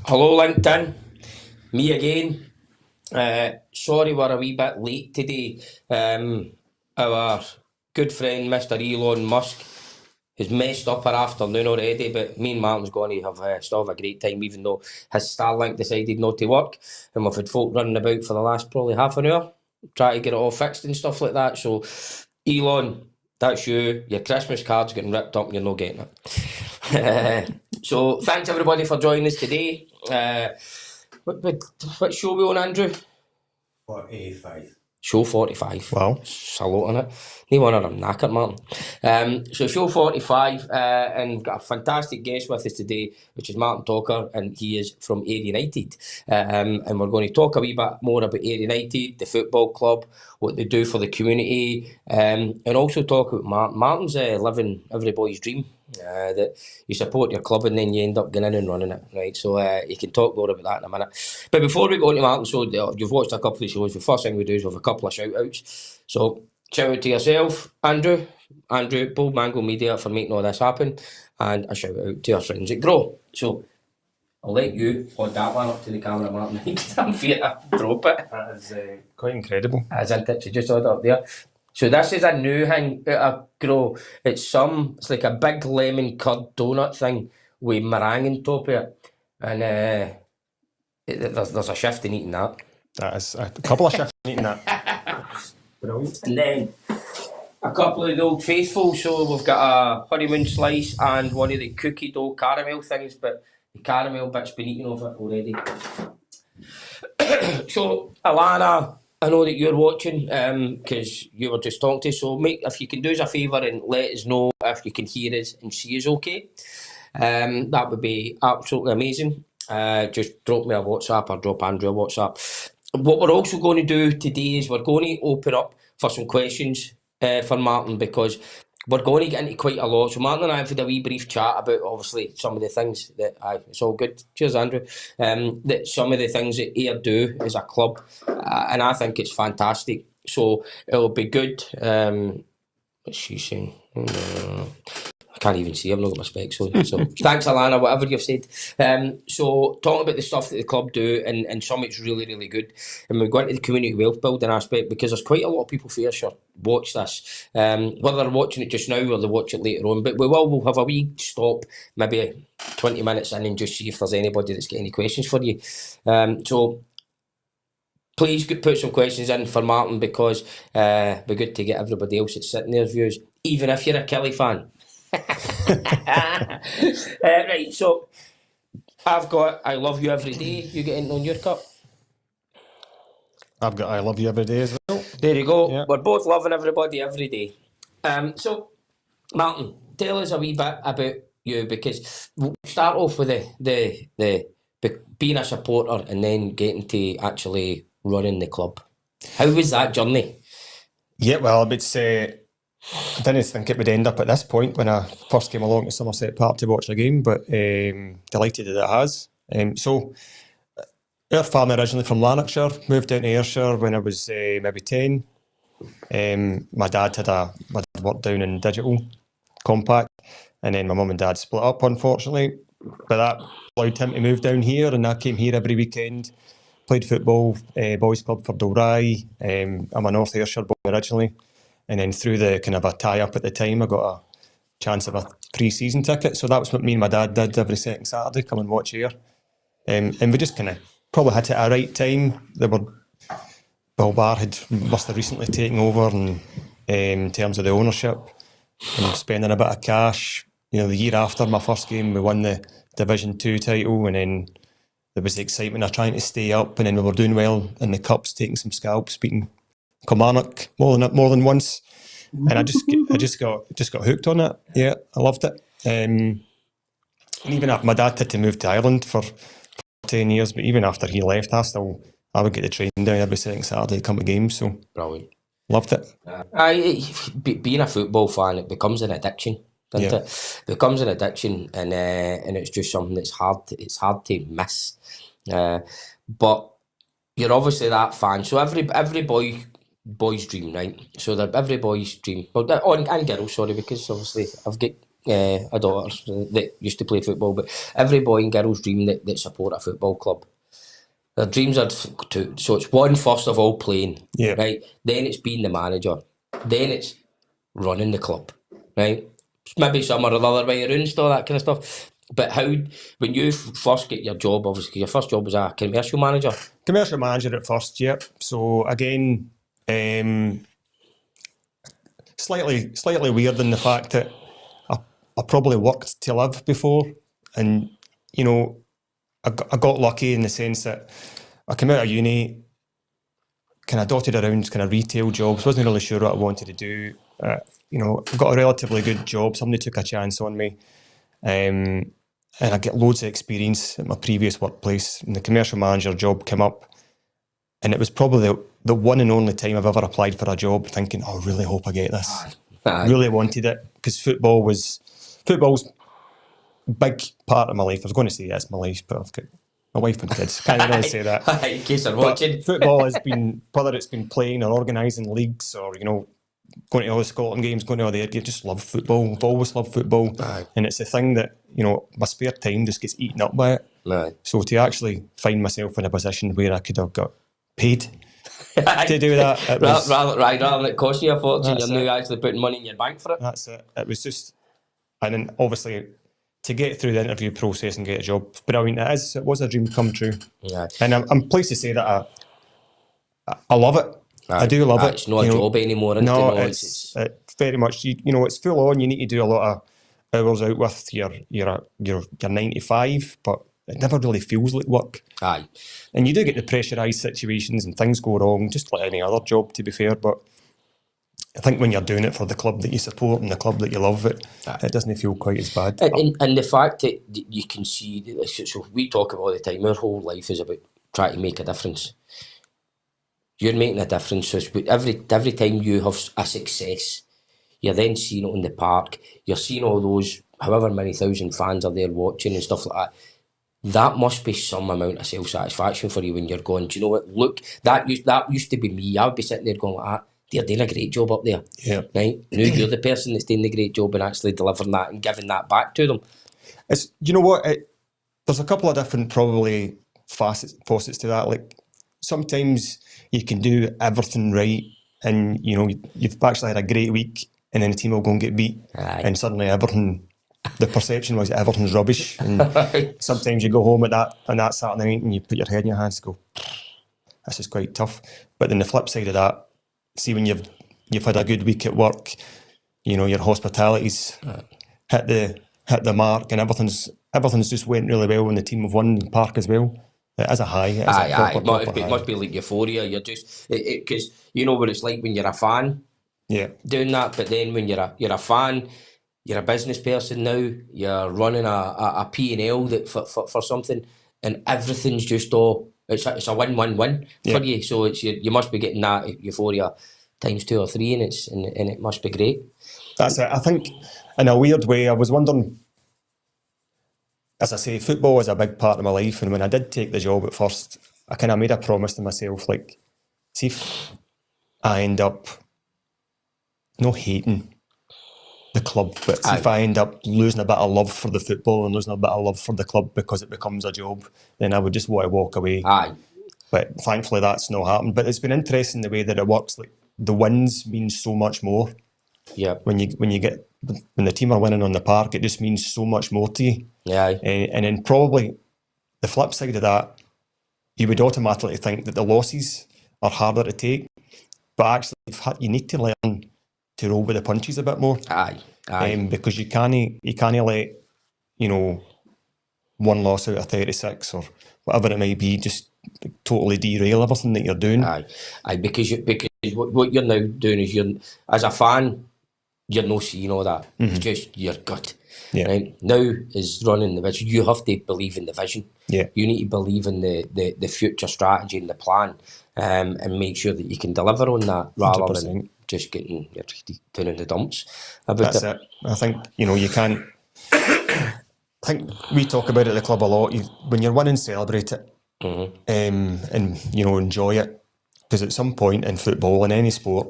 Hello LinkedIn, me again. Sorry we're a wee bit late today. Our good friend Mr. Elon Musk has messed up our afternoon already, but me and Martin's going to still have a great time even though his Starlink decided not to work, and we've had folk running about for the last probably half an hour trying to get it all fixed and stuff like that. So Elon, that's you. Your Christmas card's getting ripped up and you're not getting it. So thanks everybody for joining us today. What show we on, Andrew? 45. Show 45. Wow. Salute on it. No wonder I'm knackered, Martin. So show 45, and we've got a fantastic guest with us today, which is Martin Tocker, and he is from Ayr United. And we're going to talk a wee bit more about Ayr United, the football club, what they do for the community, and also talk about Martin. Martin's living every boy's dream. That you support your club and then you end up going in and running it, right? So you can talk more about that in a minute. But before we go on to Martin, so you've watched a couple of shows. The first thing we do is we have a couple of shout-outs. So shout out to yourself, Andrew, Bold Mango Media for making all this happen, and a shout out to our friends at Grow. So I'll let you hold that one up to the camera, Martin. I'm afraid to drop it. That is quite incredible. Isn't it? So just hold it up there. So this is a new thing out of Grow. It's like a big lemon curd donut thing with meringue on top of it. And there's a shift in eating that. That is a couple of shifts in eating that. Brilliant. And then a couple of the Old Faithful. So we've got a honeymoon slice and one of the cookie dough caramel things, but the caramel bit's been eaten off it already. So Alana, I know that you're watching because you were just talking to us, so if you can do us a favour and let us know if you can hear us and see us okay, that would be absolutely amazing. Just drop me a WhatsApp or drop Andrew a WhatsApp. What we're also going to do today is we're going to open up for some questions for Martin, because we're going to get into quite a lot. So Martin and I have had a wee brief chat about obviously some of the things that it's all good. Cheers, Andrew. That some of the things that Ayr do as a club, and I think it's fantastic. So it'll be good. What's she saying? I can't even see. I've not got my specs on. So thanks, Alana, whatever you've said. So talking about the stuff that the club do, and some it's really, really good. And we go into the community wealth building aspect, because there's quite a lot of people for sure watch this. Whether they're watching it just now or they watch it later on. But we'll have a wee stop, maybe 20 minutes in, and just see if there's anybody that's got any questions for you. So please put some questions in for Martin, because it'd be good to get everybody else that's sitting there's views, even if you're a Kelly fan. Right, so I've got I love you every day. You getting on your cup? I've got I love you every day as well. There you go. Yep. We're both loving everybody every day. So Martin, tell us a wee bit about you, because we'll start off with the being a supporter and then getting to actually running the club. How was that journey? Yeah, well, I would say I didn't think it would end up at this point when I first came along to Somerset Park to watch a game, but delighted that it has. So our family originally from Lanarkshire, moved down to Ayrshire when I was maybe 10. My dad worked down in Digital Compact, and then my mum and dad split up, unfortunately. But that allowed him to move down here, and I came here every weekend. Played football, boys club for Dalry. I'm a North Ayrshire boy originally. And then through the kind of a tie-up at the time, I got a chance of a pre-season ticket. So that was what me and my dad did every second Saturday, come and watch Ayr. And we just kind of probably hit it at a right time. Bill Barr must have recently taken over, and in terms of the ownership and spending a bit of cash. You know, the year after my first game, we won the Division 2 title, and then there was the excitement of trying to stay up, and then we were doing well in the cups, taking some scalps, beating Kilmarnock more than once, and I just got hooked on it. Yeah, I loved it. And even after my dad had to move to Ireland for 10 years, but even after he left, I would get the train down every second Saturday to come to games. So Brilliant. Loved it. Being a football fan, it becomes an addiction, doesn't it? It becomes an addiction, and it's just something that's hard. It's hard to miss. But you're obviously that fan. So every boy's dream, right? So that every boy's dream, and girls, sorry, because obviously I've got a daughter that used to play football, but every boy and girl's dream that support a football club. Their dreams are so it's one, first of all, playing, right? Then it's being the manager. Then it's running the club, right? Maybe some are the other way around, all that kind of stuff. But how, when you first get your job, obviously your first job was a commercial manager. Commercial manager at first, yep. So again, slightly weird in the fact that I probably worked to live before, and you know, I got lucky in the sense that I came out of uni, kind of dotted around kind of retail jobs, wasn't really sure what I wanted to do. You know, got a relatively good job. Somebody took a chance on me, and I get loads of experience at my previous workplace. And the commercial manager job came up, and it was probably the one and only time I've ever applied for a job thinking, oh, I really hope I get this. Really wanted it, because football's a big part of my life. I was going to say it's my life, but I've got my wife and kids. Can't really say that. In case they're watching. Football has been, whether it's been playing or organising leagues or, you know, going to all the Scotland games, going to all the games, just love football. I've always loved football. Aye. And it's a thing that, you know, my spare time just gets eaten up by it. Aye. So to actually find myself in a position where I could have got paid to do that, it was, rather than it costing you a fortune, That's you're it. now actually putting money in your bank for it. that's it. It was just, and then obviously to get through the interview process and get a job, brilliant. It was a dream come true. Yeah. And I'm pleased to say that I love it. I do love it. It's not a job anymore. No, it's very much, you know, it's full on. You need to do a lot of hours out with your 9 to 5, but it never really feels like work. Aye. And you do get the pressurised situations and things go wrong, just like any other job, to be fair. But I think when you're doing it for the club that you support and the club that you love, it doesn't feel quite as bad. And the fact that you can see, so we talk about all the time, our whole life is about trying to make a difference. You're making a difference. So every time you have a success, you're then seeing it in the park. You're seeing all those, however many thousand fans are there watching and stuff like that. That must be some amount of self-satisfaction for you when you're going, do you know what, look, that used to be me. I would be sitting there going like that. They're doing a great job up there. Yeah. Right? Now you're the person that's doing the great job and actually delivering that and giving that back to them. It's, you know what, there's a couple of different probably facets to that. Like sometimes you can do everything right and, you know, you've actually had a great week and then the team will go and get beat. Aye. And suddenly the perception was everything's rubbish. And sometimes you go home on that Saturday night and you put your head in your hands and go, this is quite tough. But then the flip side of that, see when you've had a good week at work, you know, your hospitality's hit the mark and everything's just went really well and the team have won in Park as well. It is a high. It is a proper It must be like euphoria. You're just, because you know what it's like when you're a fan doing that, but then when you're a fan, you're a business person now, you're running a P&L that for something, and everything's just it's a win-win-win for you. So it's you must be getting that euphoria times 2 or 3, and it must be great. That's it. I think in a weird way, I was wondering, as I say, football is a big part of my life, and when I did take the job at first, I kind of made a promise to myself, like, see if I end up not hating the club, but see if I end up losing a bit of love for the football and losing a bit of love for the club because it becomes a job, then I would just want to walk away. Aye. But thankfully that's not happened. But it's been interesting the way that it works. Like the wins mean so much more. Yeah. When the team are winning on the park, it just means so much more to you. Yeah. And then probably the flip side of that, you would automatically think that the losses are harder to take, but actually you need to learn to roll with the punches a bit more. Aye. Because you can't let, you know, one loss out of 36 or whatever it might be just totally derail everything that you're doing. Aye. Because what you're now doing is you're, as a fan, you're not seeing all that. It's just your gut. Yeah. Right? Now is running the vision. You have to believe in the vision. Yeah. You need to believe in the future strategy and the plan, and make sure that you can deliver on that rather 100%. than just getting down in the dumps. That's it. I think, you know, you can't. I think we talk about it at the club a lot. When you're winning, celebrate it, and you know, enjoy it, because at some point in football, in any sport,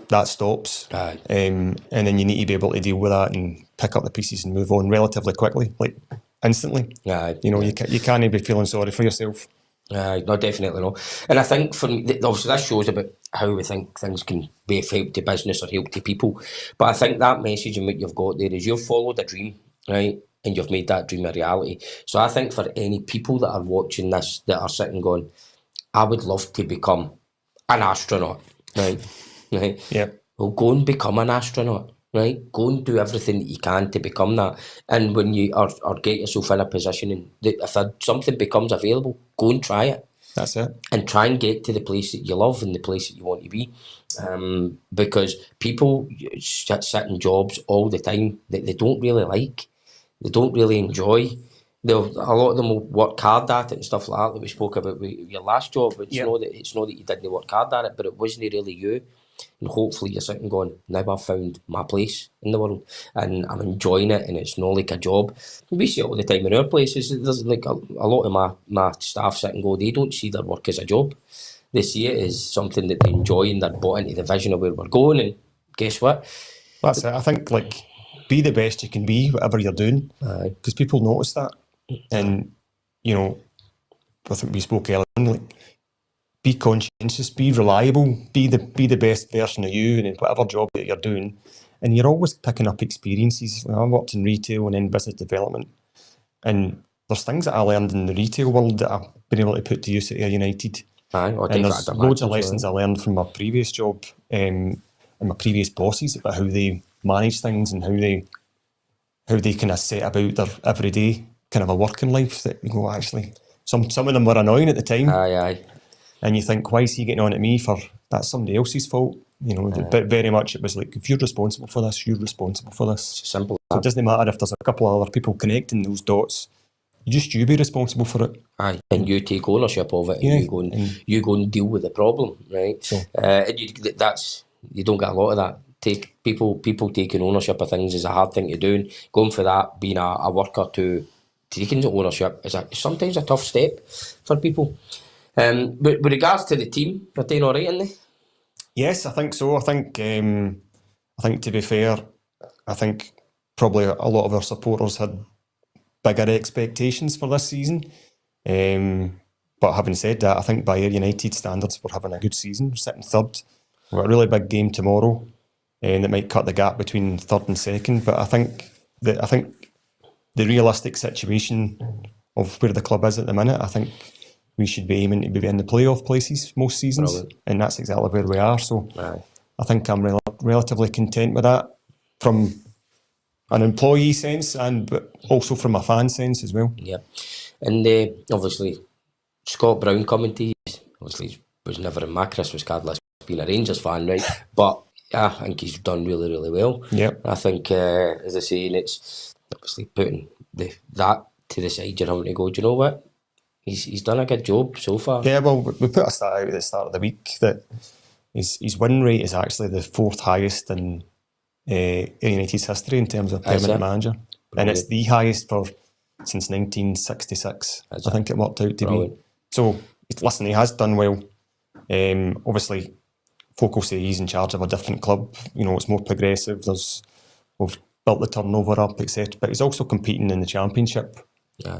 that stops. Aye. And then you need to be able to deal with that and pick up the pieces and move on relatively quickly, like instantly. Aye. You know, you can't be feeling sorry for yourself. No, definitely not. And I think for me, obviously this shows about how we think things can be of help to business or help to people. But I think that message and what you've got there is you've followed a dream, right? And you've made that dream a reality. So I think for any people that are watching this, that are sitting going, I would love to become an astronaut, right? Right? Yeah. Well, go and become an astronaut, right? Go and do everything that you can to become that. And when you are get yourself in a position, and if something becomes available, go and try it. That's it. And try and get to the place that you love and the place that you want to be. Because people sit in jobs all the time that they don't really like, they don't really enjoy. A lot of them will work hard at it and stuff like that we spoke about with your last job. It's not that you didn't work hard at it, but it wasn't really you. And hopefully you're sitting going, now I've found my place in the world and I'm enjoying it, and it's not like a job. We see it all the time in our places. There's like a lot of my staff sit and go, they don't see their work as a job. They see it as something that they enjoy, and they're bought into the vision of where we're going. And guess what? That's it. I think, like, be the best you can be, whatever you're doing, because people notice that. And, you know, I think we spoke earlier on, like, be conscientious, be reliable, be the best version of you in whatever job that you're doing. And you're always picking up experiences. I worked in retail and in business development, and there's things that I learned in the retail world that I've been able to put to use at Ayr United. And there's loads of lessons I learned from my previous job and my previous bosses about how they manage things and how they kind of set about their everyday kind of a working life, that you go, actually, some of them were annoying at the time. Aye. And you think, why is he getting on at me for, that's somebody else's fault? You know, but very much it was like, if you're responsible for this, you're responsible for this. Simple. So it doesn't matter if there's a couple of other people connecting those dots. You be responsible for it. Aye, and you take ownership of it, and you go and deal with the problem, right? So, and you don't get a lot of that. People taking ownership of things is a hard thing to do, and going for that, being a worker to taking ownership is sometimes a tough step for people. But with regards to the team, are they all right, aren't they? Yes, I think so. I think to be fair, I think probably a lot of our supporters had bigger expectations for this season. But having said that, I think by Ayr United standards, we're having a good season. We're sitting third. We've got a really big game tomorrow, and it might cut the gap between third and second. But I think the realistic situation of where the club is at the minute, I think we should be aiming to be in the playoff places most seasons. Brilliant. And that's exactly where we are. So I think I'm relatively content with that from an employee sense, but also from a fan sense as well. Yeah. And obviously, Scott Brown coming to you, obviously he was never in my Christmas card list being a Rangers fan, right? But I think he's done really, really well. Yeah. I think, as I say, and it's obviously putting that to the side, you're having to go, do you know what? He's done a good job so far. Yeah, well, we put a stat out at the start of the week that his win rate is actually the fourth highest in United's history in terms of permanent manager. Brilliant. And it's the highest since 1966. I think it worked out to be. So, listen, he has done well. Obviously, folk will say he's in charge of a different club. You know, it's more progressive. We've built the turnover up, etc. But he's also competing in the Championship,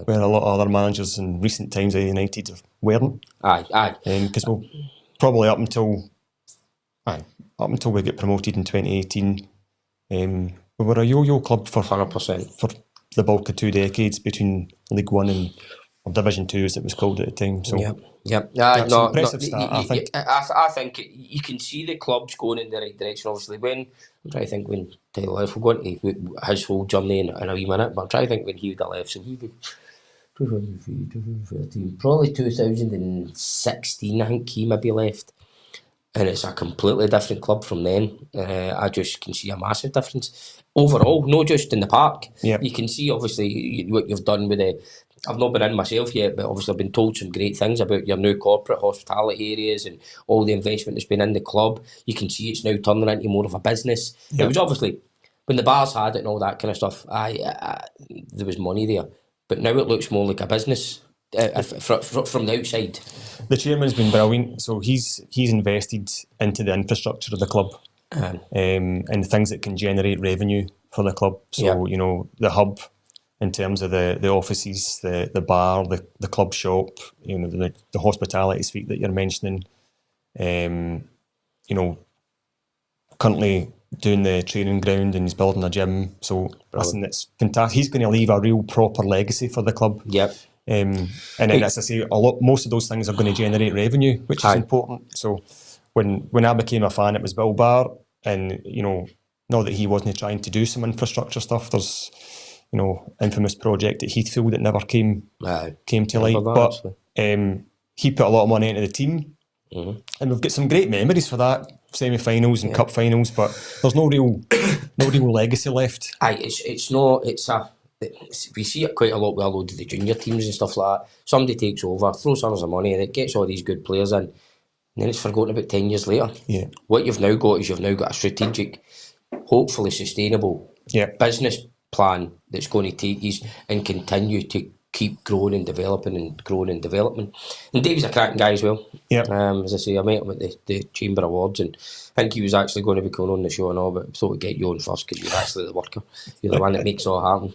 where a lot of other managers in recent times at United weren't. Aye. Because we'll probably up until we get promoted in 2018, we were a yo-yo club for 100% for the bulk of 2 decades between League One and Division 2, as it was called at the time. So that's an impressive start, I think. I think you can see the club's going in the right direction. Obviously, I'm trying to think when Taylor left. We'll go into his whole journey in a wee minute, but I'm trying to think when he would have left. So he would 2013, probably 2016. I think he maybe left, and it's a completely different club from then. I just can see a massive difference overall, not just in the park. Yep. You can see obviously what you've done with the. I've not been in myself yet, but obviously I've been told some great things about your new corporate hospitality areas and all the investment that's been in the club. You can see it's now turning into more of a business. Yep. It was obviously, when the bars had it and all that kind of stuff, there was money there. But now it looks more like a business from the outside. The chairman's been brilliant. So he's invested into the infrastructure of the club. and things that can generate revenue for the club. So, you know, the hub in terms of the offices, the bar, the club shop, you know, the hospitality suite that you're mentioning, you know, currently doing the training ground and he's building a gym. So, listen, it's fantastic. He's going to leave a real proper legacy for the club. Yep. And then, as I say, most of those things are going to generate revenue, which is important. So, when I became a fan, it was Bill Barr, and you know, not that he wasn't trying to do some infrastructure stuff. There's, you know, infamous project at Heathfield that never came to light, but he put a lot of money into the team, and we've got some great memories for that, semi-finals and cup finals. But there's no real legacy left. We see it quite a lot with a load of the junior teams and stuff like that. Somebody takes over, throws sums of money, and it gets all these good players in, and then it's forgotten about 10 years later. Yeah. What you've now got is a strategic, hopefully sustainable business plan that's going to take you and continue to keep growing and developing and growing and developing. And Dave's a cracking guy as well. As I say, I met him at the Chamber Awards, and I think he was actually going to be coming on the show and all, but I thought we'd get you on first because you're actually the worker. You're the one that makes it all happen.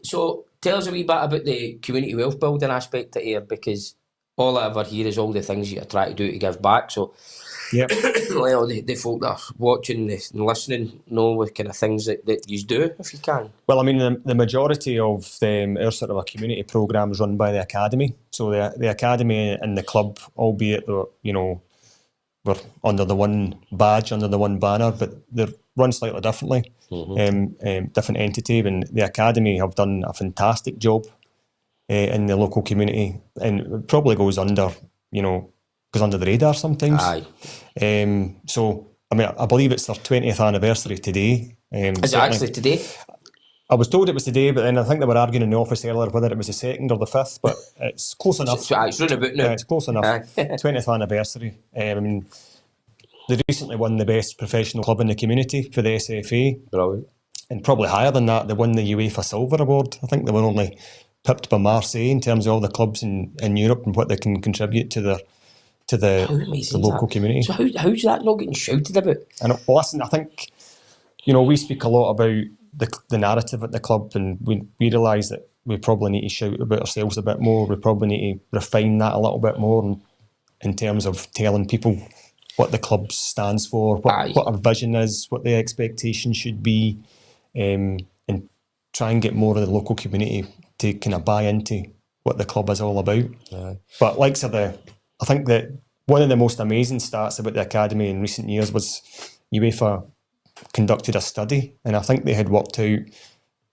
So tell us a wee bit about the community wealth building aspect of here, because all I ever hear is all the things you try to do to give back. So well, the folk that are watching and listening know what kind of things that you do, if you can. Well, I mean, the majority of our sort of a community programmes run by the academy. So the academy and the club, albeit you know, we're under the one badge, under the one banner, but they're run slightly differently. Different entity, and the academy have done a fantastic job in the local community, and it probably goes under the radar sometimes. So I mean, I believe it's their 20th anniversary today. Is it actually today? I was told it was today, but then I think they were arguing in the office earlier whether it was the 2nd or the 5th, but it's close enough. It's running about now. It's close enough. 20th anniversary. I mean, they recently won the best professional club in the community for the SFA. Brilliant. And probably higher than that, they won the UEFA Silver Award. I think they were only pipped by Marseille in terms of all the clubs in Europe and what they can contribute to the local community. So how's that not getting shouted about? And well, listen, I think, you know, we speak a lot about the narrative at the club, and we realise that we probably need to shout about ourselves a bit more. We probably need to refine that a little bit more in terms of telling people what the club stands for, what our vision is, what the expectation should be, and try and get more of the local community to kind of buy into what the club is all about. But I think that one of the most amazing stats about the academy in recent years was UEFA conducted a study, and I think they had worked out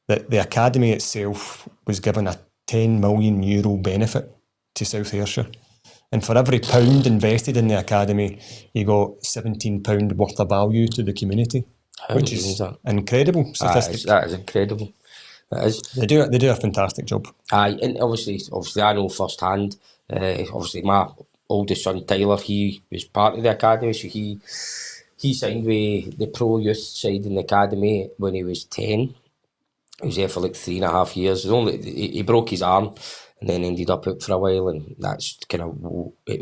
that the academy itself was given a €10 million benefit to South Ayrshire. And for every pound invested in the academy, you got £17 worth of value to the community, which is an incredible statistic. That is incredible. That is. They do a fantastic job. And obviously I know firsthand. Obviously, my oldest son Tyler, he was part of the academy, so he signed with the pro youth side in the academy when he was 10. He was there for like 3.5 years. He broke his arm and then ended up out for a while, and that's kind of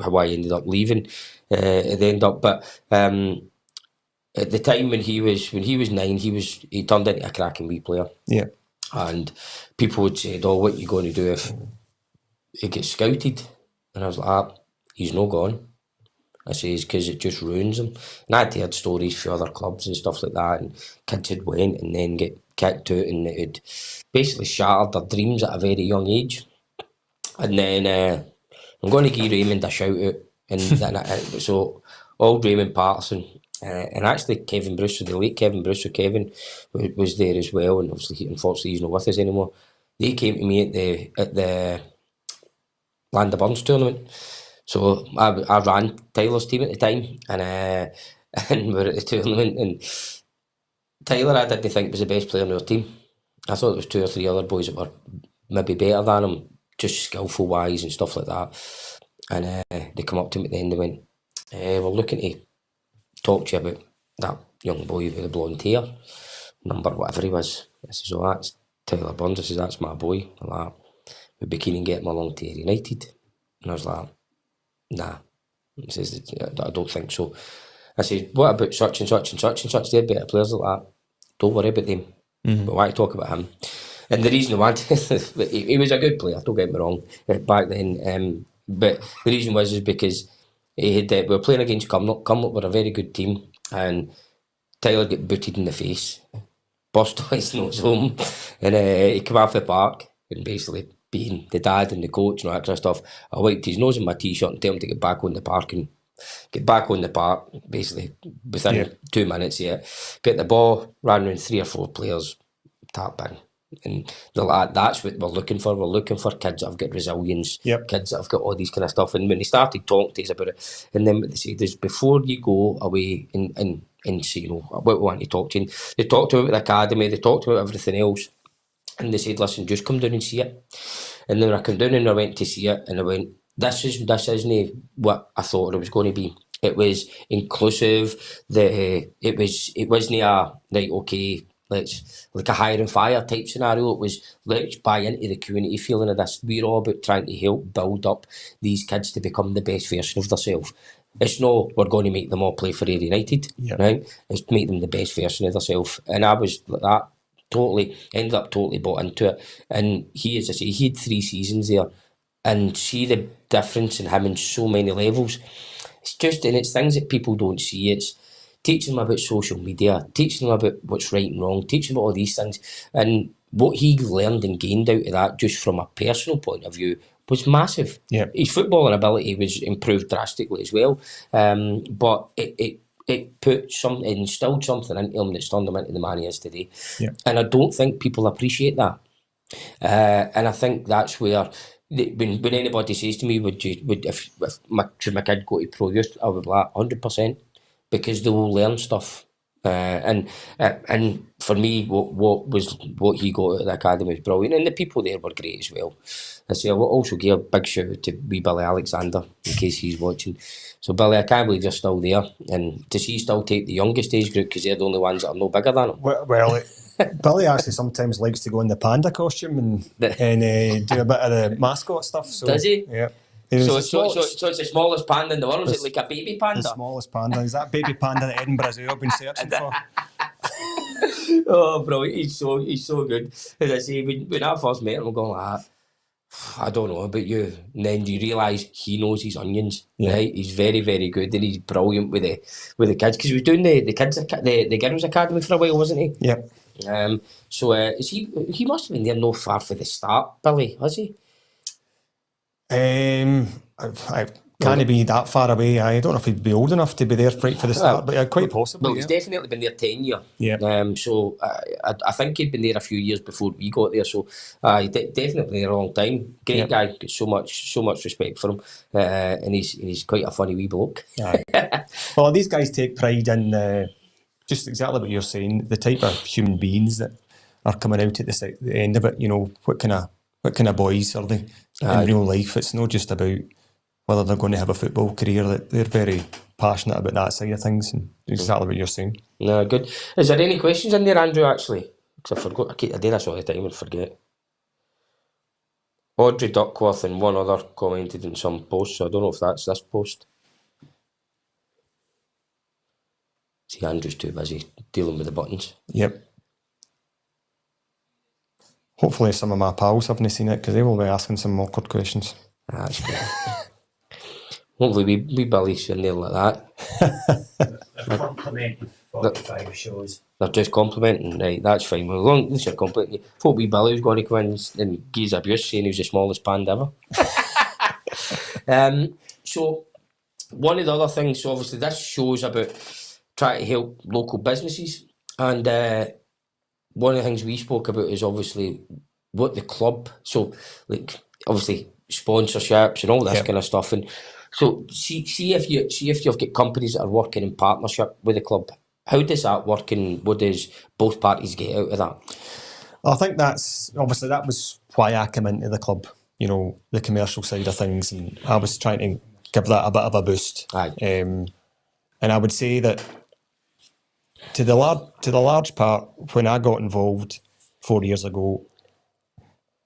how I ended up leaving at the end up. But at the time when he was 9, he turned into a cracking wee player. Yeah. And people would say, "Oh, what are you going to do if he gets scouted?" And I was like, "He's no gone." I says, because it just ruins him. And I'd heard stories for other clubs and stuff like that, and kids had went and then get kicked out, and it had basically shattered their dreams at a very young age. And then I'm going to give Raymond a shout out, and so old Raymond Patterson, and actually Kevin Bruce, the late Kevin Bruce, so Kevin was there as well, and obviously unfortunately he's not with us anymore. They came to me at the Land of Burns tournament. So I ran Tyler's team at the time, and we were at the tournament, and Tyler, I didn't think was the best player on our team. I thought there was 2 or 3 other boys that were maybe better than him, just skillful wise and stuff like that. And they come up to me at the end and went, "We're looking to talk to you about that young boy with the blonde hair, number whatever he was." I says, "Oh, that's Tyler Burns." I says, "That's my boy." I'm like, "We'd be keen on getting him along to United." And I was like, "Nah, He says, I don't think so. I said, what about such and such and such and such? They're better players like that. Don't worry about them. But why talk about him? And the reason I wanted, he was a good player, don't get me wrong, back then. But the reason was because he had, we were playing against Cumnock. Cumnock were a very good team, and Tyler got booted in the face, burst his nose home, and he came off the park and basically, being the dad and the coach and all that kind of stuff, I wiped his nose in my t-shirt and tell him to get back on the park and get back on the park, basically within 2 minutes. Get the ball, ran around 3 or 4 players, tap in. And that's what we're looking for. We're looking for kids that have got resilience, kids that have got all these kind of stuff. And when they started talking to us about it, and then what they said is, before you go away and say, what we want to talk to you, they talked about the academy, they talked about everything else, and they said, listen, just come down and see it. And then I came down and I went to see it, and I went, this isn't what I thought it was going to be. It was inclusive. It wasn't a right, okay, let's, like a hire and fire type scenario. It was, let's buy into the community feeling of this. We're all about trying to help build up these kids to become the best version of themselves. It's no, we're going to make them all play for Ayr United, right? It's make them the best version of themselves. And I was like that. Ended up totally bought into it. And he, as I say, he had 3 seasons there, and see the difference in him in so many levels. It's just, and it's things that people don't see. It's teaching them about social media, teaching them about what's right and wrong, teaching them all these things. And what he learned and gained out of that, just from a personal point of view, was massive. His footballing ability was improved drastically as well. But it instilled something into him that's turned him into the man he is today. And I don't think people appreciate that. And I think that's where, when anybody says to me, should my kid go to pro youth, I would be like, 100%, because they will learn stuff. And for me, what he got out of the academy was brilliant, and the people there were great as well. I say, I will also give a big shout out to wee Billy Alexander, in case he's watching. So Billy, I can't believe you're still there, and to see you still take the youngest age group, because they're the only ones that are no bigger than him. Well, Billy actually sometimes likes to go in the panda costume and do a bit of the mascot stuff. So, does he? Yeah. So it's the smallest panda in the world. Is it like a baby panda? The smallest panda. Is that baby panda that Edinburgh Zoo have been searching for? Oh, bro, he's so good. As I say, when I first met him, I'm going like, I don't know about you. And then you realise he knows his onions, right? He's very, very good, and he's brilliant with the kids, because he was doing the girls' academy for a while, wasn't he? Yeah. So is he must have been there no far for the start, Billy, has he? I can't be that far away. I don't know if he'd be old enough to be there right for the start, but quite possibly. Well, he's definitely been there 10 years. Yeah. So I think he'd been there a few years before we got there. So definitely there a long time. Great guy. Got so much respect for him, and he's quite a funny wee bloke. Well, these guys take pride in just exactly what you're saying. The type of human beings that are coming out at the end of it. You know, what kind of boys are they in real life? It's not just about whether they're going to have a football career. That they're very passionate about that side of things, and exactly what you're saying. No, good. Is there any questions in there, Andrew, actually? Because I forgot. I do this all the time and forget. Audrey Duckworth and one other commented in some posts, so I don't know if that's this post. See, Andrew's too busy dealing with the buttons. Yep. Hopefully some of my pals haven't seen it, because they will be asking some awkward questions. That's good. Hopefully we Billy's in there like that. They're complimenting 45 shows. They're just complimenting, right? That's fine. Well, as long as you're complimenting, thought wee Billy was going to come in and give his abuse, saying he was the smallest panda ever. So one of the other things, so obviously this show's about trying to help local businesses, and one of the things we spoke about is obviously what the club, so like obviously sponsorships and all this kind of stuff, and so see if you've got companies that are working in partnership with the club, how does that work, and what does both parties get out of that? I think that was why I came into the club, you know, the commercial side of things, and I was trying to give that a bit of a boost. And I would say that to the large part, when I got involved 4 years ago,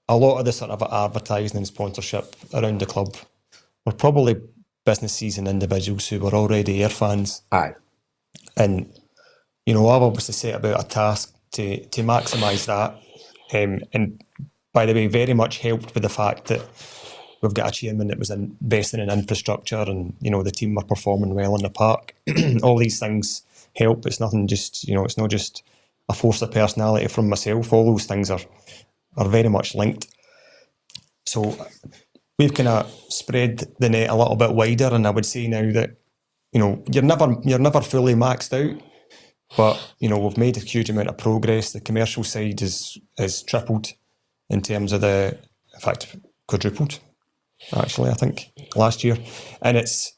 a lot of the sort of advertising and sponsorship around the club were probably businesses and individuals who were already Ayr fans. Aye. And, you know, I've obviously set about a task to maximise that. And by the way, very much helped with the fact that we've got a chairman that was investing in infrastructure, and, you know, the team were performing well in the park. All these things help. It's nothing just, you know, it's not just a force of personality from myself. All those things are very much linked. So we've kind of spread the net a little bit wider, and I would say now that, you know, you're never fully maxed out, but, you know, we've made a huge amount of progress. The commercial side is tripled in terms of in fact, quadrupled, actually, I think, last year. And it's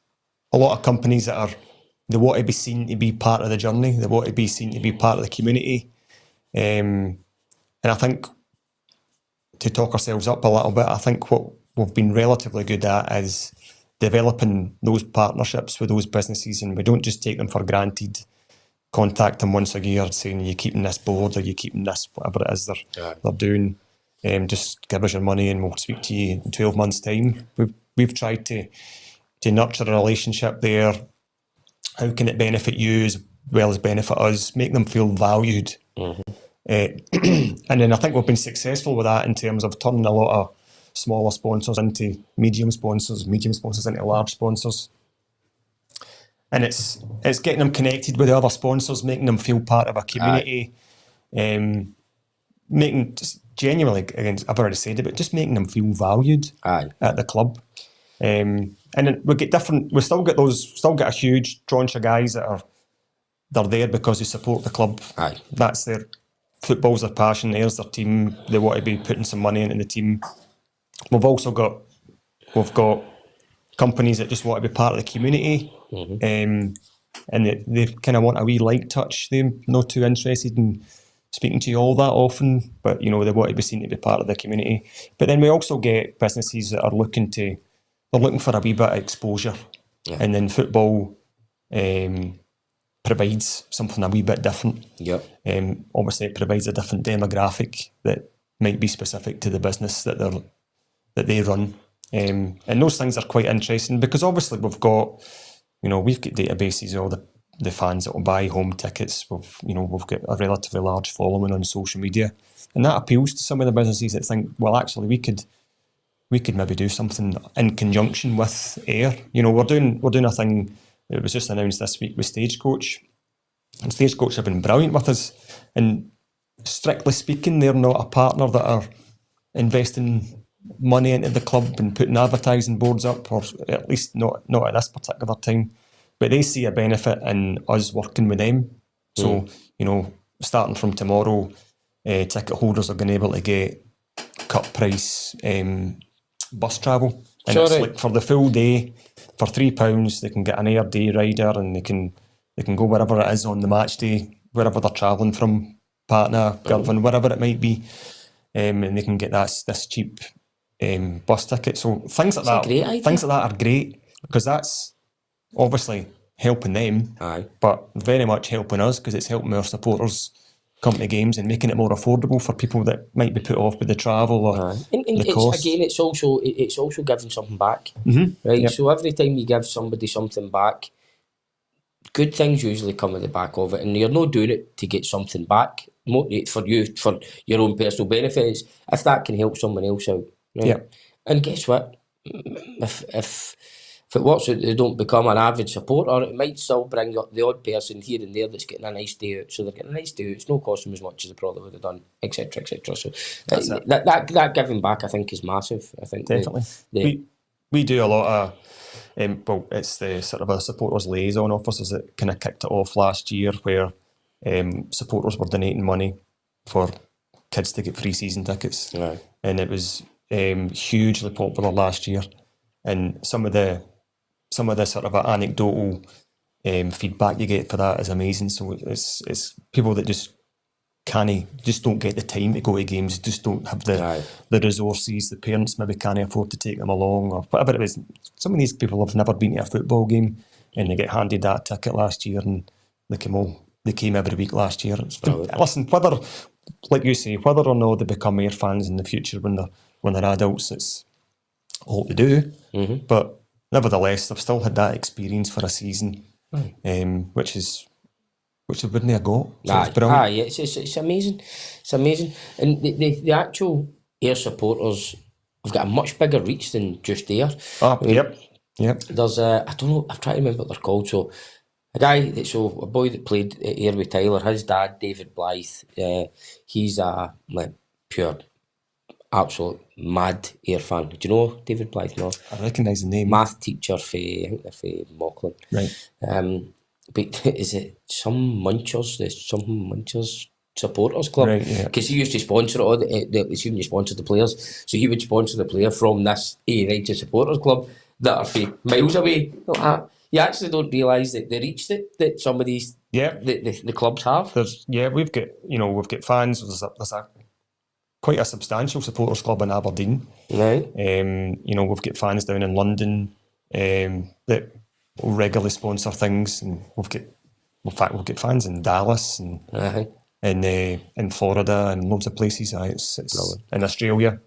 a lot of companies they want to be seen to be part of the journey. They want to be seen to be part of the community. And I think, to talk ourselves up a little bit, I think what we've been relatively good at is developing those partnerships with those businesses, and we don't just take them for granted. Contact them once a year saying, you keeping this board, or you keeping this, whatever it is they're doing. Just give us your money and we'll speak to you in 12 months' time. We've tried to nurture a relationship there. How can it benefit you as well as benefit us? Make them feel valued. Mm-hmm. And then I think we've been successful with that in terms of turning a lot of smaller sponsors into medium sponsors into large sponsors. And it's getting them connected with the other sponsors, making them feel part of a community, making, just genuinely, again, I've already said it, but just making them feel valued at the club. And then we still get a huge tranche of guys they're there because they support the club. Aye. That's football's their passion, there's their team, they want to be putting some money into the team. We've got companies that just want to be part of the community. Mm-hmm. And they kind of want a wee light touch. They're not too interested in speaking to you all that often, but, you know, they want to be seen to be part of the community. But then we also get businesses that are looking for a wee bit of exposure. Yeah. And then football provides something a wee bit different. Yep. Obviously it provides a different demographic that might be specific to the business that they run. And those things are quite interesting because obviously we've got databases of all the fans that will buy home tickets. We've got a relatively large following on social media, and that appeals to some of the businesses that think, well, actually we could maybe do something in conjunction with Ayr. You know, we're doing a thing that was just announced this week with Stagecoach, and Stagecoach have been brilliant with us. And strictly speaking, they're not a partner that are investing money into the club and putting advertising boards up, or at least not at this particular time. But they see a benefit in us working with them. So, you know, starting from tomorrow, ticket holders are going to be able to get cut price bus travel. And it's like for the full day, for £3, they can get an Ayr day rider, and they can go wherever it is on the match day, wherever they're travelling from, partner, girlfriend, wherever it might be. And they can get this cheap bus ticket. So things like that are great, because that's obviously helping them, but very much helping us, because it's helping our supporters come to games and making it more affordable for people that might be put off with the travel or the cost. Again, it's also giving something back, right? Yep. So every time you give somebody something back, good things usually come at the back of it, and you're not doing it to get something back for you, for your own personal benefits. If that can help someone else out, right? Yep. And guess what? If it works out, they don't become an avid supporter, it might still bring up the odd person here and there that's getting a nice day out. So they're getting a nice day out. It's not costing them as much as they probably would have done, etc., etc. So that giving back, I think, is massive. I think definitely. We do a lot of it's the sort of a supporters liaison officers that kind of kicked it off last year, where supporters were donating money for kids to get free season tickets, and it was hugely popular last year. And some of the sort of anecdotal feedback you get for that is amazing. So it's people that just don't get the time to go to games, just don't have the resources. The parents maybe can't afford to take them along, or whatever it is. Some of these people have never been to a football game, and they get handed that ticket last year, and they came every week last year. Listen, whether, like you say, whether or not they become Ayr fans in the future when they're adults, it's all to do. Mm-hmm. But nevertheless, they've still had that experience for a season, which they wouldn't have got. So it's brilliant. It's amazing. It's amazing. And the actual Ayr supporters have got a much bigger reach than just Ayr. Yep. There's I don't know, I'm trying to remember what they're called. So a boy that played at Ayr with Tyler, his dad, David Blythe, he's a pure, absolute mad Ayr fan. Do you know David Blythe? No? I recognise the name. Math teacher for Mauchline. Right. But is it some Munchers supporters club? Right, yeah. Because he used to sponsor all he sponsored the players, so he would sponsor the player from this United supporters club that are miles away. You actually don't realise that the reach that some of these the clubs have. We've got fans. There's a quite a substantial supporters club in Aberdeen. Right. We've got fans down in London that will regularly sponsor things, and we've got fans in Dallas and in Florida and loads of places. It's in Australia.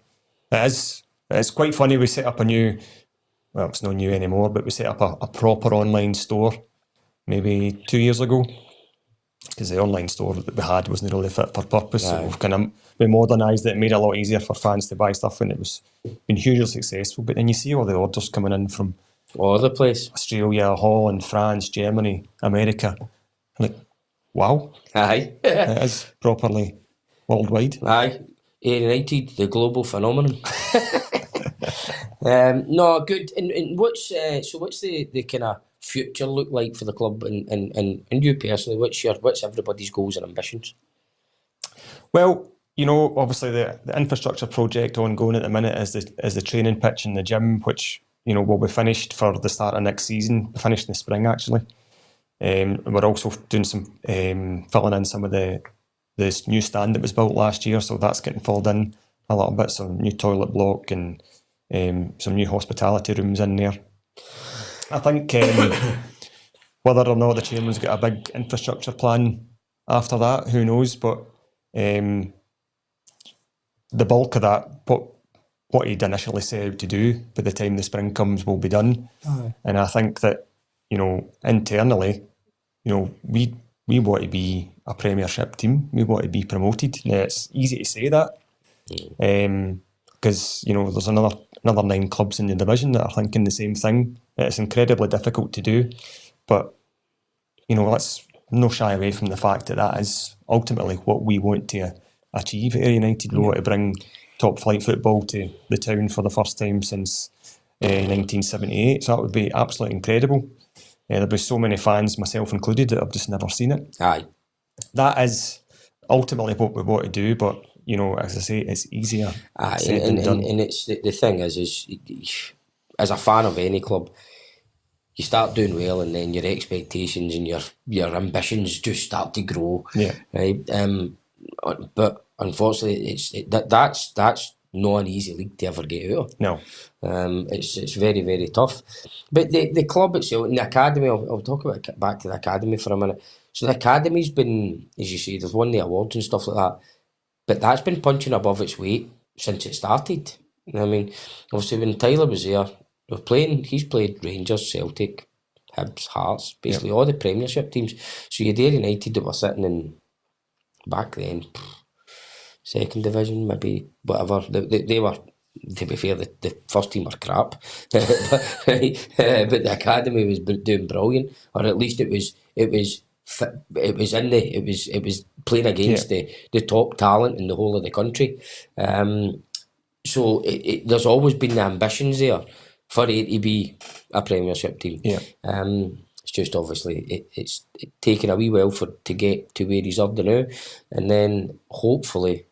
It's quite funny. We set up a new. Well, it's not new anymore, but we set up a proper online store maybe 2 years ago, because the online store that we had wasn't really fit for purpose. So we modernised it and made it a lot easier for fans to buy stuff, and it's been hugely successful. But then you see all the orders coming in from all over the place. Australia, Holland, France, Germany, America. Like, wow. Aye. It is properly worldwide. Aye. Ayr United, the global phenomenon. No, good. And what's the kind of future look like for the club and you personally? What's everybody's goals and ambitions? Well, obviously the infrastructure project ongoing at the minute is the training pitch and the gym, which will be finished for the start of next season. Finished in the spring, actually. We're also doing some filling in some of this new stand that was built last year, so that's getting filled in a little bit. Some new toilet block and some new hospitality rooms in there. I think whether or not the chairman's got a big infrastructure plan after that, who knows? But the bulk of that, what he'd initially set out to do by the time the spring comes, will be done. And I think that internally, we want to be a Premiership team. We want to be promoted. Now, it's easy to say that because there's another 9 clubs in the division that are thinking the same thing. It's incredibly difficult to do, but let's no shy away from the fact that is ultimately what we want to achieve at Ayr United. We want to bring top flight football to the town for the first time since 1978. So that would be absolutely incredible. There'll be so many fans, myself included, that have just never seen it. Aye. That is ultimately what we want to do, but as I say, it's easier said than done. And it's the thing is as a fan of any club, you start doing well, and then your expectations and your ambitions just start to grow. Yeah. Right. But unfortunately, that's not an easy league to ever get out of. No. It's very, very tough. But the club itself and the academy, I'll talk about back to the academy for a minute. So the academy's been, as you say, they've won the awards and stuff like that, but that's been punching above its weight since it started. I mean, obviously when Tyler was there, he's played Rangers, Celtic, Hibs, Hearts, basically all the Premiership teams. So you had Ayr United that were sitting in, back then, second division, maybe, whatever. They were, to be fair, the first team were crap. But the academy was doing brilliant, or at least it was playing against the top talent in the whole of the country. So there's always been the ambitions there for it to be a Premiership team. Yeah. It's just obviously it's taken a wee while to get to where he's up to now, and then hopefully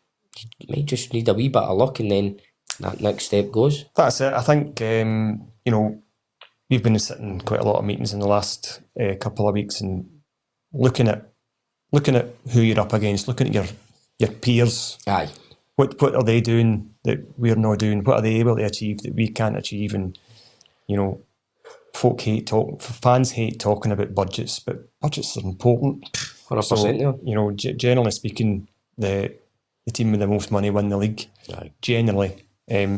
you might just need a wee bit of luck, and then that next step goes. That's it. I think we've been sitting quite a lot of meetings in the last couple of weeks and looking at who you're up against, looking at your peers. Aye. What are they doing that we're not doing? What are they able to achieve that we can't achieve? And fans hate talking about budgets, but budgets are important. 100%. So, generally speaking, the team with the most money win the league. Aye. Generally.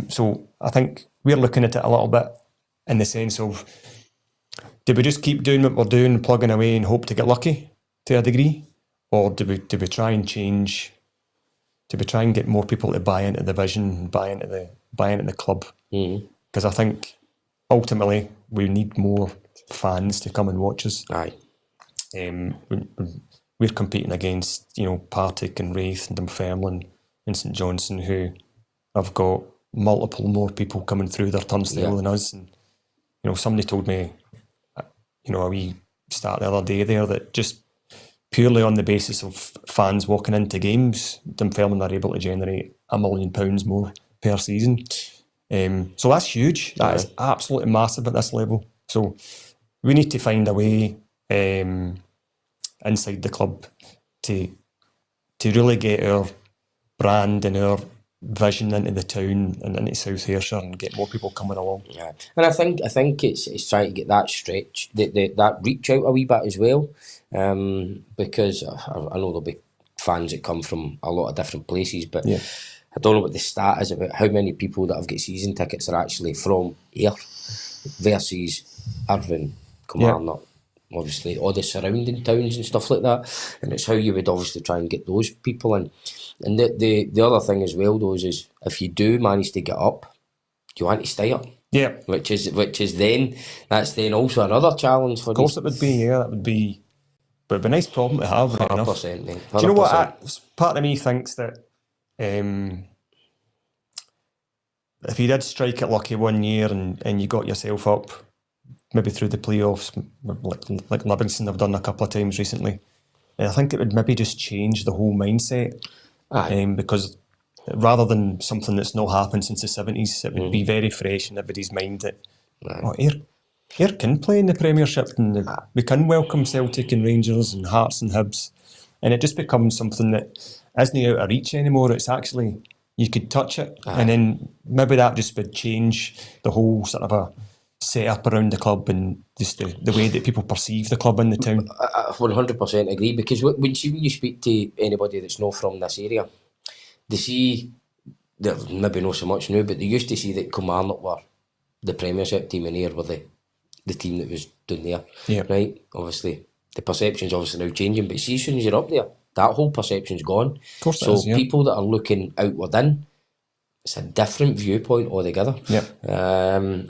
So I think we're looking at it a little bit in the sense of, do we just keep doing what we're doing, plugging away and hope to get lucky to a degree? Or do we try and change? Do we try and get more people to buy into the vision, buy into the club? Because I think ultimately we need more fans to come and watch us. Aye. We're competing against, Partick and Wraith and Dunfermline and St Johnstone, who have got multiple more people coming through their turnstile than us. And somebody told me, a wee start the other day there, that just purely on the basis of fans walking into games, Dunfermline are able to generate £1 million more per season. So that's huge. That is absolutely massive at this level. So we need to find a way inside the club to really get our brand and our vision into the town and into South Ayrshire and get more people coming along. Yeah, and I think it's trying to get that stretch, that reach out a wee bit as well, because I know there'll be fans that come from a lot of different places, but I don't know what the stat is about how many people that have got season tickets are actually from Ayr versus Irvine, Kilmarnock, obviously all the surrounding towns and stuff like that, and it's how you would obviously try and get those people in. And the other thing as well, though, is if you do manage to get up, you want to stay up. Yeah. That's then also another challenge for. Of course, it would be. Yeah, that would be. But it'd be a nice problem to have. 100%. Mate, 100%. Do you know what? Part of me thinks that if you did strike it lucky one year and you got yourself up, maybe through the playoffs, like Livingston have done a couple of times recently, I think it would maybe just change the whole mindset. Because rather than something that's not happened since the 70s, it would be very fresh in everybody's mind that Ayr can play in the Premiership and we can welcome Celtic and Rangers and Hearts and Hibs, and it just becomes something that isn't out of reach anymore. It's actually, you could touch it, and then maybe that just would change the whole sort of a set up around the club and just the way that people perceive the club in the town. I 100% agree, because when you speak to anybody that's not from this area, they see, maybe not so much now, but they used to see that Kilmarnock were the Premiership team and Ayr were the team that was down there, right? Obviously, the perception's obviously now changing, but see, as soon as you're up there, that whole perception's gone. Of course it so is, people that are looking outward in, it's a different viewpoint altogether.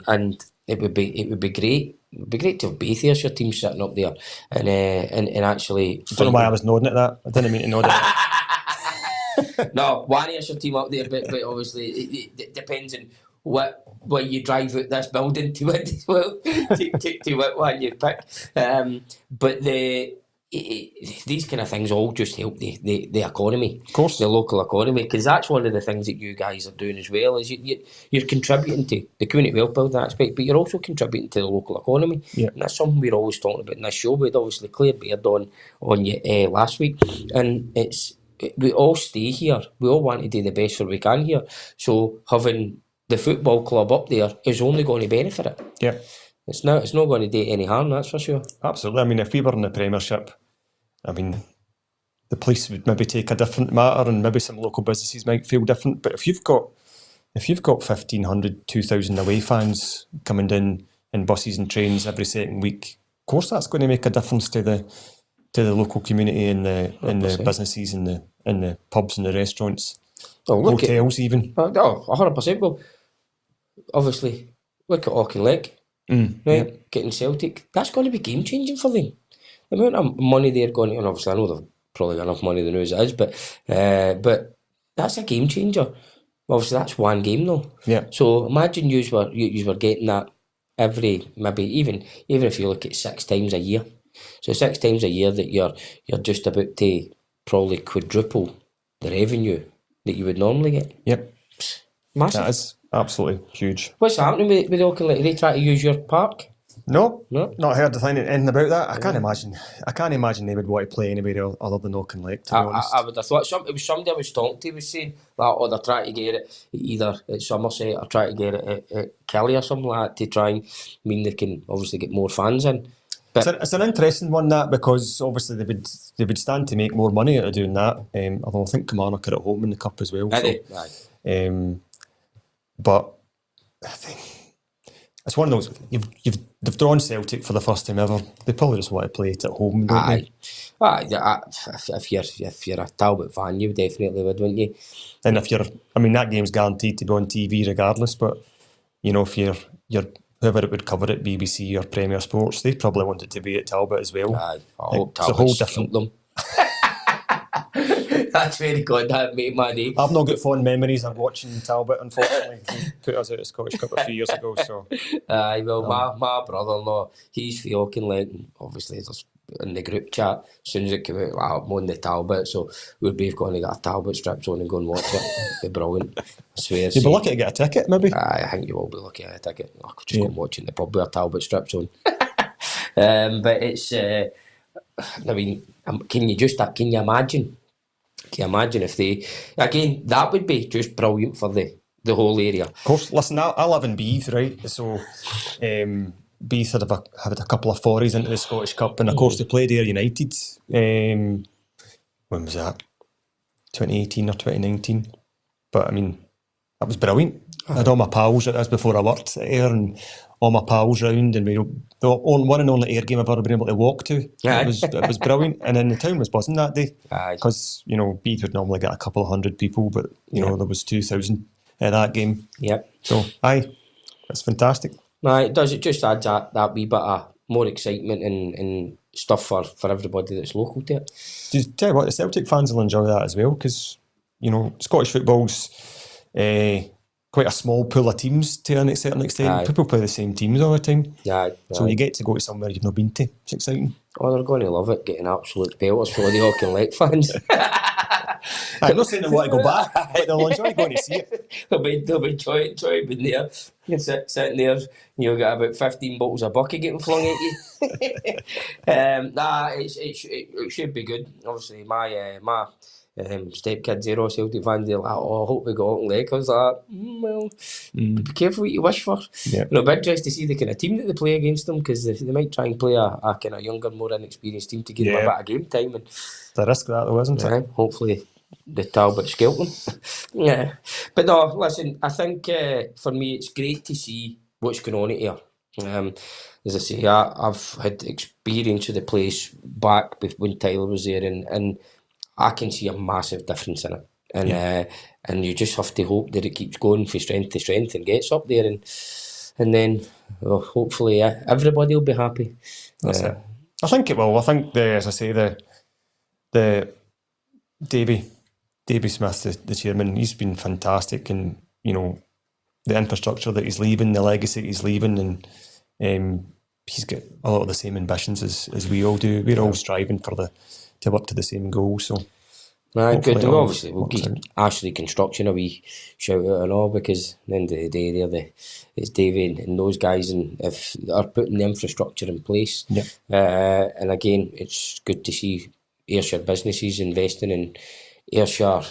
And it would be great. It would be great to have both Ayrshire teams sitting up there and actually. I don't know why I was nodding at that. I didn't mean to nod at that. No, one Ayrshire team up there, but obviously it depends on what you drive out this building to it as well, to what one you pick. But these kind of things all just help the economy, of course, the local economy, because that's one of the things that you guys are doing as well, is you're contributing to the community wealth building aspect, but you're also contributing to the local economy. And that's something we're always talking about in this show. We had obviously Claire Baird on you last week, and we all stay here, we all want to do the best for we can here, so having the football club up there is only going to benefit it. It's not going to do any harm, that's for sure. Absolutely. I mean, if we were in the Premiership, I mean, the police would maybe take a different matter, and maybe some local businesses might feel different. But if you've got 1,500, 2,000 away fans coming in buses and trains every second week, of course that's going to make a difference to the local community and the businesses and the pubs and the restaurants, hotels even. 100%. Well, obviously, look at Auchinleck, right? Getting Celtic, that's going to be game changing for them. The amount of money they're going to, and obviously I know they've probably got enough money than as it is, but that's a game changer. Obviously that's one game though. So imagine you were getting that every, maybe even if you look at 6 times a year. So 6 times a year that you're just about to probably quadruple the revenue that you would normally get. Massive. That is absolutely huge. What's happening with Auchinleck? Are they trying to use your park? No, not heard anything about that. I can't imagine they would want to play anywhere other than Auchinleck, to be honest. I would have thought it was somebody I was talking to was saying that, they're trying to get it either at Somerset or trying to get it at Kelly or something like that, to try and mean they can obviously get more fans in. But it's an interesting one, that, because obviously they would stand to make more money out of doing that. Although I think Kilmarnock are at home in the cup as well. But I think it's one of those, they've drawn Celtic for the first time ever. They probably just want to play it at home, don't they? If you're a Talbot fan, you definitely would, wouldn't you? And if that game's guaranteed to be on TV regardless, but, if you're whoever it would cover it, BBC or Premier Sports, they probably want it to be at Talbot as well. I hope It's a Talbot whole different different. them. That's very good. That made my day. I've not got fond memories of watching Talbot, unfortunately. He put us out of Scottish Cup a few years ago, so... My brother-in-law, he's fucking like, obviously, there's in the group chat, as soon as it came out, I'm on the Talbot, so we're both going to get a Talbot strips on and go and watch it. It'd be brilliant. I swear. You'd be lucky to get a ticket, maybe? I think you will be lucky to get a ticket. I could just go and watch it in the pub with a Talbot strips on. But it's, can you imagine? Can you imagine if they, again, that would be just brilliant for the whole area. Of course, listen, I live in Beath, right? So Beath had a couple of forays into the Scottish Cup, and of course they played Ayr United. When was that? 2018 or 2019? But I mean, that was brilliant. I had all my pals, that was before I worked at Ayr, and all my pals round, and the one and only Ayr game I've ever been able to walk to. It was brilliant, and then the town was buzzing that day, because Beath would normally get a couple of hundred people, but there was 2,000 at that game. Yep. So it's fantastic. It does. It just adds that wee bit of more excitement and stuff for everybody that's local to it. Just tell you what, the Celtic fans will enjoy that as well, because Scottish football's quite a small pool of teams to a certain extent. People play the same teams all the time. So you get to go to somewhere you've not been to. It's exciting. Oh, they're going to love it, getting absolute belters for the Hawk and Lake fans. I'm not saying they want to go back, but they'll enjoy going to see it. They'll be enjoying being there. You're sitting there, you'll get about 15 bottles of bucket getting flung at you. It should be good. Obviously, my stepkids, they're all Celtic fans. They're like, I hope we go Hawk and Lake. I was like, be careful what you wish for. Yeah. I'll be interested to see the kind of team that they play against them, because they might try and play a kind of younger, more inexperienced team to give them a bit of game time. And the risk of that, though, isn't it? Hopefully the Talbot scalp them. But no, listen, I think for me it's great to see what's going on here. As I say, I've had experience of the place back when Tyler was there, and I can see a massive difference in it. And you just have to hope that it keeps going from strength to strength and gets up there, and then hopefully everybody will be happy. That's it. I think it will. I think as I say, the Davy Smith, the chairman, he's been fantastic, and the infrastructure that he's leaving, the legacy he's leaving, and he's got a lot of the same ambitions as we all do. We're all striving to work to the same goal. So, good. Obviously, we'll give Ashley Construction a wee shout out and all, because at the end of the day, it's Davy and those guys, and if they're putting the infrastructure in place, and again, it's good to see Ayrshire businesses investing in Ayrshire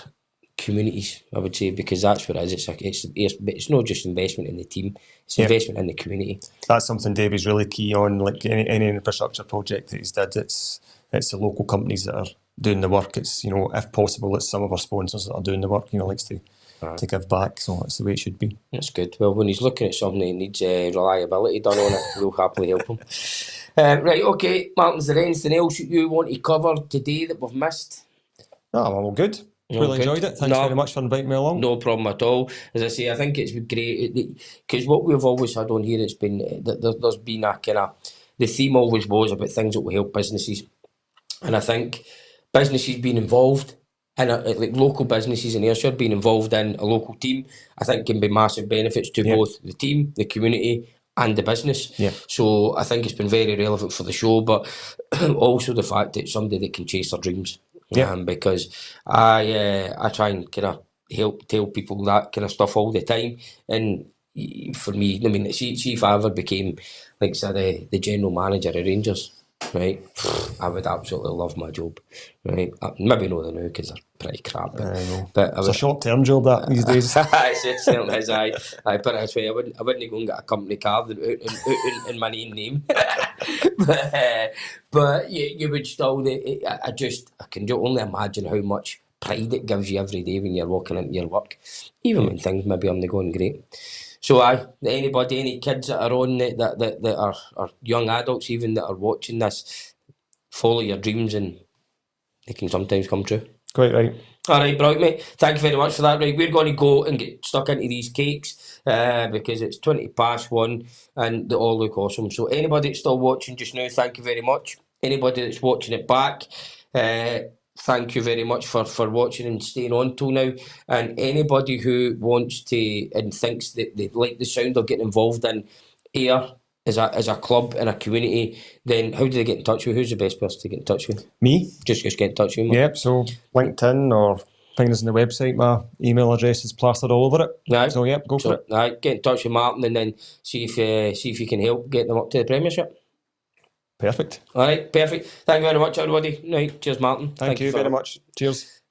communities, I would say, because that's what it is. It's not just investment in the team, it's investment in the community. That's something Davy's really key on. Like any infrastructure project that he's did, it's the local companies that are doing the work. It's if possible, it's some of our sponsors that are doing the work. Likes to give back, so that's the way it should be. That's good. Well, when he's looking at something that needs reliability done on it, we'll happily help him. Right, okay, Martin, is there anything else you want to cover today that we've missed? No, I'm all good. Really enjoyed it. Thanks very much for inviting me along. No problem at all. As I say, I think it's great, because what we've always had on here, it's been there's been a kind of, the theme always was about things that will help businesses, and I think businesses being involved in like local businesses in Ayrshire being involved in a local team, I think can be massive benefits to both the team, the community, and the business. So I think it's been very relevant for the show, but also the fact that it's somebody that can chase their dreams. Because I try and kind of help tell people that kind of stuff all the time, and for me, I mean, see if I ever became, like, say, the general manager of Rangers, right? I would absolutely love my job, right? Maybe not now, because they're pretty crap. But it's a short-term job that these days. It certainly is. I put it this way, I wouldn't go and get a company card in my name. But you would still. I can only imagine how much pride it gives you every day when you're walking into your work, even when things maybe aren't going great. So anybody, any kids that are on that are young adults even that are watching this, follow your dreams and they can sometimes come true. Quite right. All right, brilliant, mate. Thank you very much for that. Right, we're going to go and get stuck into these cakes because it's 1:20 and they all look awesome. So anybody that's still watching just now, thank you very much. Anybody that's watching it back, thank you very much for watching and staying on till now. And anybody who wants to and thinks that they like the sound of getting involved in Ayr as a club and a community, then how do they get in touch with? Who's the best person to get in touch with? Me? Just get in touch with me. Yep, so LinkedIn or find us on the website. My email address is plastered all over it. Aye. So, yep, go for it. Aye, get in touch with Martin and then see if you can help get them up to the Premiership. Perfect. All right, perfect. Thank you very much, everybody. Right, cheers, Martin. Thank you very much. Cheers.